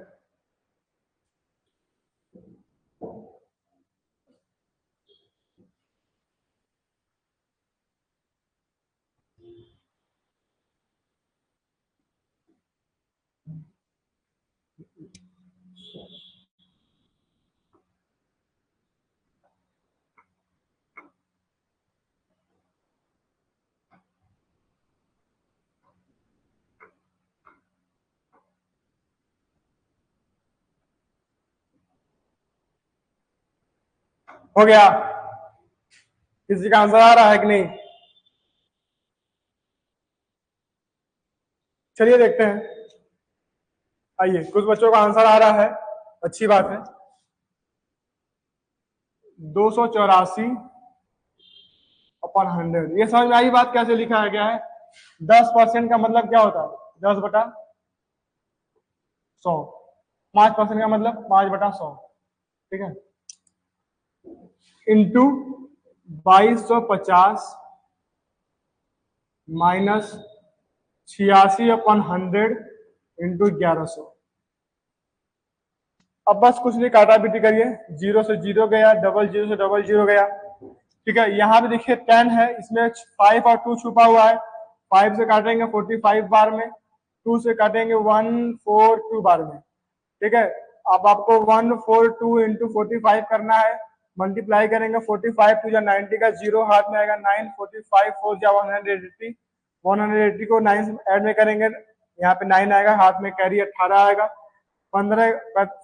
Speaker 1: हो गया, किसी का आंसर आ रहा है कि नहीं? चलिए देखते हैं, आइए, कुछ बच्चों का आंसर आ रहा है, अच्छी बात है। 284 अपॉन 100, ये समझ में आई बात कैसे लिखा गया है? 10% का मतलब क्या होता है? 10/100। 5% का मतलब 5/100, ठीक है, इंटू 2250 माइनस 86/100 इंटू 1100। अब बस कुछ नहीं, काटा पीटी करिए, 0 से 0 गया, डबल 0 से डबल 0 गया, ठीक है। यहाँ पे देखिए 10 है, इसमें 5 और 2 छुपा हुआ है, 5 से काटेंगे 45 बार में, 2 से काटेंगे 142 बार में, ठीक है। अब आपको 142 इंटू 45 करना है, मल्टीप्लाई करेंगे 45 टू 90 का 0 हाथ में आएगा, 9 45 4 180, 180 को 9 से ऐड में करेंगे, यहाँ पे 9 आएगा, हाथ में कैरी 18 आएगा, 15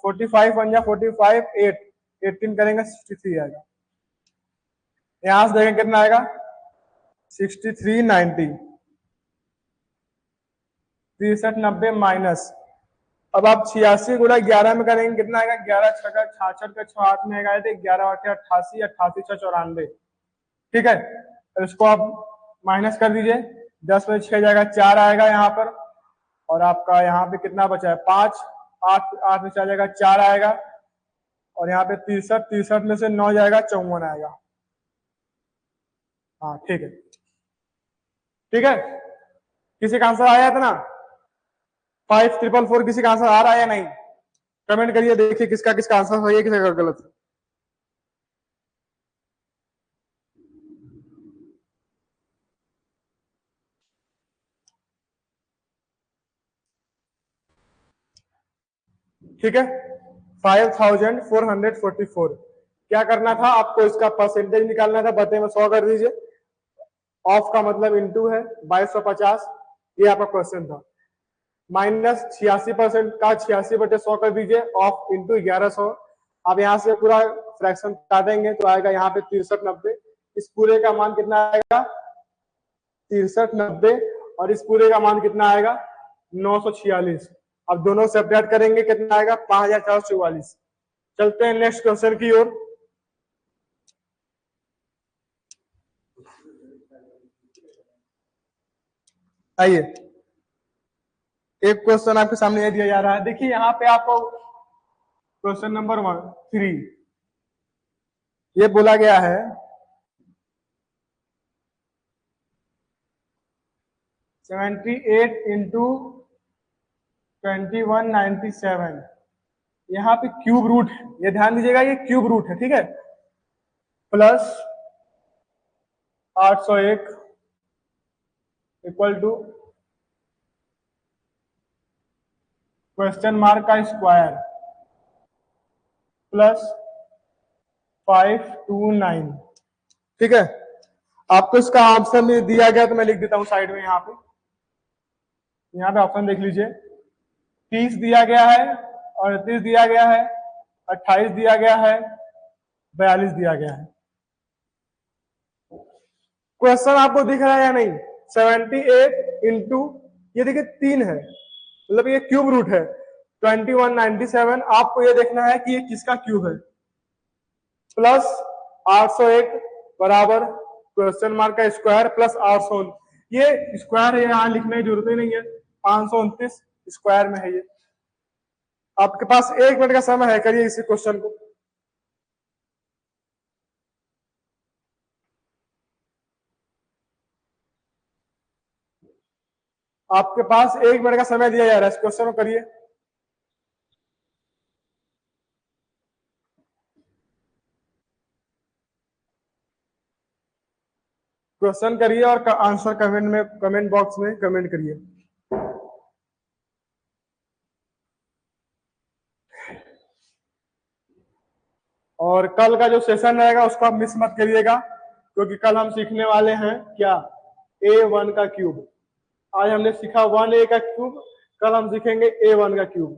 Speaker 1: 45 1 जा 45 8 18 करेंगे 63 आएगा। यहां से देखें कितना आएगा 6390, 63 90 माइनस, अब आप 86 गुणा 11 में करेंगे कितना आएगा, 11 6 का 66 का 6 हाथ में आएगा, 11 8 88, 88 6 94, ठीक है। इसको आप माइनस कर दीजिए, 10 में 6 जाएगा 4 आएगा यहाँ पर, और आपका यहाँ पे कितना बचा है 5, 8 8 में 4 जाएगा 4 आएगा, और यहाँ पे 63, 63 में से 9 जाएगा 54 आएगा। हाँ ठीक है, ठीक है, किसी का आंसर आया था ना? 5444 किसी का आंसर आ रहा है या नहीं? कमेंट करिए, देखिए किसका किसका आंसर सही है, किसका गलत है। ठीक है, 5444। क्या करना था आपको, इसका परसेंटेज निकालना था, बते में 100 कर दीजिए, ऑफ का मतलब इनटू है 2250, ये आपका क्वेश्चन था। माइनस 86% का 86/100 कर दीजिए, ऑफ इंटू 1100। अब यहाँ से पूरा फ्रैक्शन काटेंगे तो आएगा यहाँ पे 6390। इस पूरे का मान कितना आएगा? 6390। और इस पूरे का मान कितना आएगा? 946। अब दोनों सेपरेट करेंगे, कितना आएगा? 5444। चलते हैं नेक्स्ट क्वेश्चन की ओर। आइए, एक क्वेश्चन आपके सामने ये दिया जा रहा है। देखिए यहाँ पे आपको क्वेश्चन नंबर 3 ये बोला गया है 78 इंटू 2197। यहाँ पे क्यूब रूट है, ये ध्यान दीजिएगा, ये क्यूब रूट है, ठीक है। Plus 801 equal to question mark का स्क्वायर प्लस 529, ठीक है। आपको इसका ऑप्शन में दिया गया तो मैं लिख देता हूं साइड में। यहाँ पे ऑप्शन देख लीजिए, 30 दिया गया है, 38 दिया गया है, 28 दिया गया है, 42 दिया गया है। क्वेश्चन आपको दिख रहा है या नहीं? 78 इंटू ये देखिए 3 है, मतलब ये क्यूब रूट है 2197। आपको ये देखना है कि ये किसका क्यूब है। प्लस 801 बराबर क्वेश्चन मार्क का स्क्वायर प्लस 800। ये स्क्वायर है, यहाँ लिखने की जरूरत ही नहीं है, 529 स्क्वायर में है ये। आपके पास 1 मिनट का समय है, करिए इसी क्वेश्चन को। आपके पास 1 मिनट का समय दिया जा रहा है, इस क्वेश्चन को करिए। क्वेश्चन करिए और आंसर कमेंट बॉक्स में कमेंट करिए। और कल का जो सेशन रहेगा उसको आप मिस मत करिएगा, क्योंकि कल हम सीखने वाले हैं क्या? A1 का क्यूब। आज हमने सीखा 1A का क्यूब, कल हम सीखेंगे A1 का क्यूब।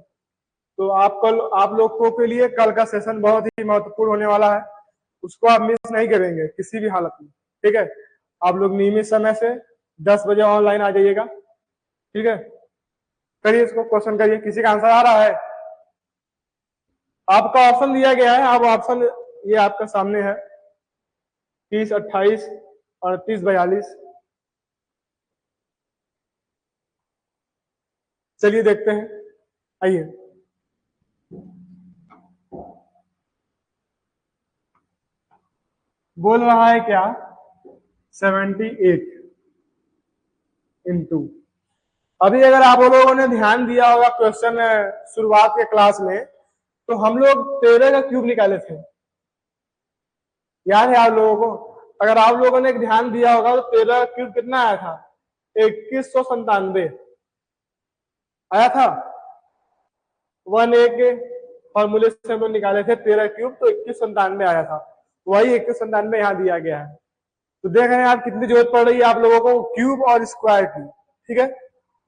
Speaker 1: तो आप लोगों के लिए कल का सेशन बहुत ही महत्वपूर्ण होने वाला है, उसको आप मिस नहीं करेंगे किसी भी हालत में, ठीक है। आप लोग नियमित समय से 10 बजे ऑनलाइन आ जाइएगा, ठीक है। करिए इसको, क्वेश्चन करिए। किसी का आंसर आ रहा है? आपका ऑप्शन दिया गया है, अब ऑप्शन ये आपका सामने है, 30, 28, 38, 42। चलिए देखते हैं, आइए। बोल रहा है क्या? 78 इंटू, अभी अगर आप लोगों ने ध्यान दिया होगा क्वेश्चन शुरुआत के क्लास में, तो हम लोग 13 का क्यूब निकाले थे, याद है आप लोगों को? अगर आप लोगों ने ध्यान दिया होगा तो 13 का क्यूब कितना आया था? 2197 आया था। 1A के फॉर्मूले से हम लोग निकाले थे 13 क्यूब, तो 2197 आया था। वही 2197 यहाँ दिया गया है। तो देख रहे हैं आप कितनी जरूरत पड़ रही है आप लोगों को क्यूब और स्क्वायर की, ठीक है।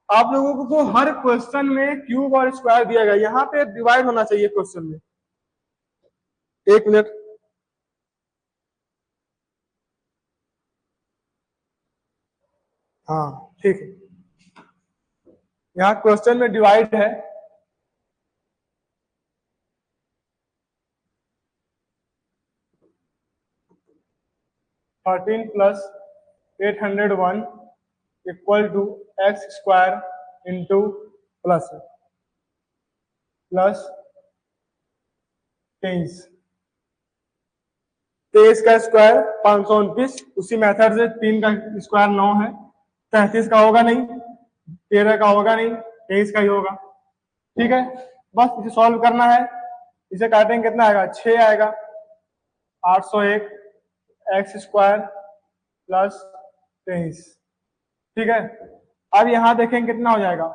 Speaker 1: आप लोगों को हर क्वेश्चन में क्यूब और स्क्वायर दिया गया, यहाँ पे डिवाइड होना चाहिए क्वेश्चन में। 1 मिनट, हाँ ठीक है। यहाँ क्वेश्चन में डिवाइड है, thirteen plus 801 equal to X square into plus 23 का स्क्वायर 529। उसी मेथड से 3 का स्क्वायर 9 है, 33 का होगा नहीं, 13 का होगा नहीं, 23 का ही होगा, ठीक है। बस इसे सॉल्व करना है। इसे काटेंगे कितना आएगा? 6 आएगा। 801 एक्स स्क्वायर प्लस 23, ठीक है। अब यहां देखेंगे कितना हो जाएगा?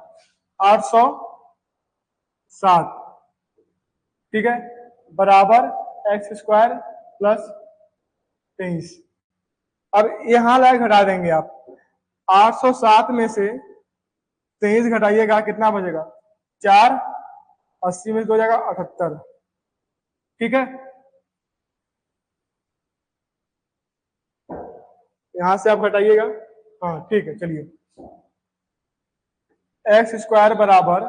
Speaker 1: 807, ठीक है, बराबर एक्स स्क्वायर प्लस 23। अब यहां लायक हटा देंगे आप। 807 में से 23 घटाइएगा कितना बचेगा, 4, 80 में हो जाएगा 78। ठीक है, यहां से आप घटाइएगा। हाँ ठीक है, चलिए एक्स स्क्वायर बराबर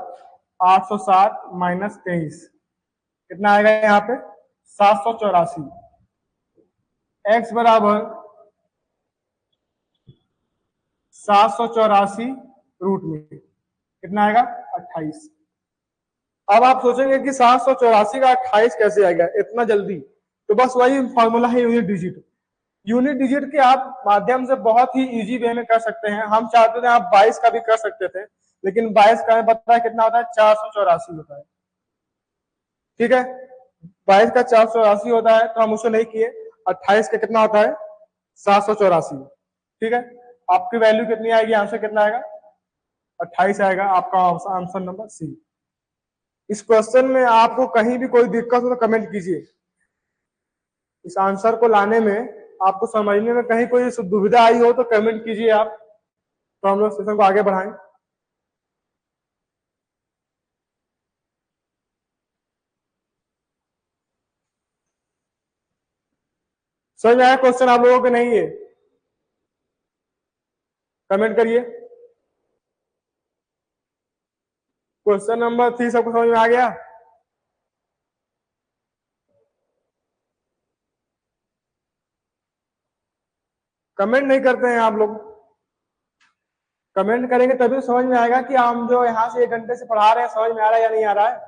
Speaker 1: 860 माइनस 23 कितना आएगा यहाँ पे 784। एक्स बराबर 784 रूट में कितना आएगा 28। अब आप सोचेंगे कि 784 का 28 कैसे आएगा इतना जल्दी, तो बस वही फॉर्मूला है यूनिट डिजिट। यूनिट डिजिट के आप माध्यम से बहुत ही इजी वे में कर सकते हैं। हम चाहते थे आप 22 का भी कर सकते थे, लेकिन 22 का हमें पता है कितना होता है 484 होता है। ठीक है, 22 का 484 होता है तो हम उसे नहीं किए। 28 का कितना होता है 784। ठीक है, आपकी वैल्यू कितनी आएगी, आंसर कितना आएगा 28 आएगा, आपका आंसर नंबर सी। इस क्वेश्चन में आपको कहीं भी कोई दिक्कत हो तो कमेंट कीजिए। इस आंसर को लाने में आपको समझने में कहीं कोई दुविधा आई हो तो कमेंट कीजिए आप, तो हम लोग सेशन को आगे बढ़ाएं। समझ में आया क्वेश्चन आप लोगों को नहीं है, कमेंट करिए। क्वेश्चन नंबर 3 सबको समझ में आ गया? कमेंट नहीं करते हैं आप लोग, कमेंट करेंगे तभी तो समझ में आएगा कि हम जो यहाँ से 1 घंटे से पढ़ा रहे हैं समझ में आ रहा है या नहीं आ रहा है।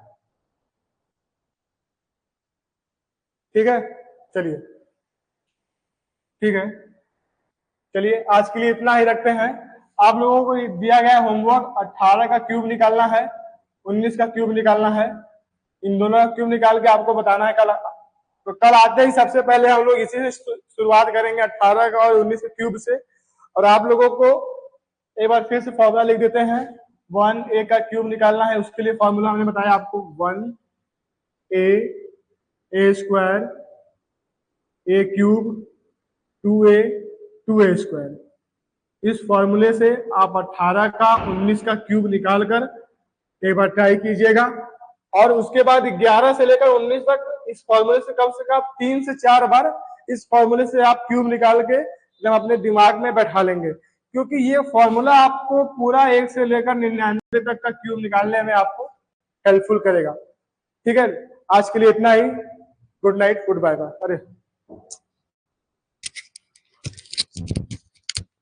Speaker 1: ठीक है, चलिए ठीक है, चलिए आज के लिए इतना ही रखते हैं। आप लोगों को दिया गया होमवर्क 18 का क्यूब निकालना है, 19 का क्यूब निकालना है। इन दोनों का क्यूब निकाल के आपको बताना है कल। तो कल आते ही सबसे पहले हम लोग इसी से शुरुआत करेंगे 18 का और 19 के क्यूब से। और आप लोगों को एक बार फिर से फॉर्मूला लिख देते हैं। 1a का क्यूब निकालना है, उसके लिए फॉर्मूला हमने बताया आपको 1a square a cube 2a 2a square. इस फॉर्मूले से आप 18 का 19 का क्यूब निकाल कर एक बार ट्राई कीजिएगा। और उसके बाद 11 से लेकर 19 तक इस फॉर्मूले से कम 3 से 4 बार इस फॉर्मूले से आप क्यूब निकाल के जब अपने दिमाग में बैठा लेंगे, क्योंकि ये फॉर्मूला आपको पूरा 1 से लेकर 99 तक का क्यूब निकालने में आपको हेल्पफुल करेगा। ठीक है, आज के लिए इतना ही। Good night, good bye bye. अरे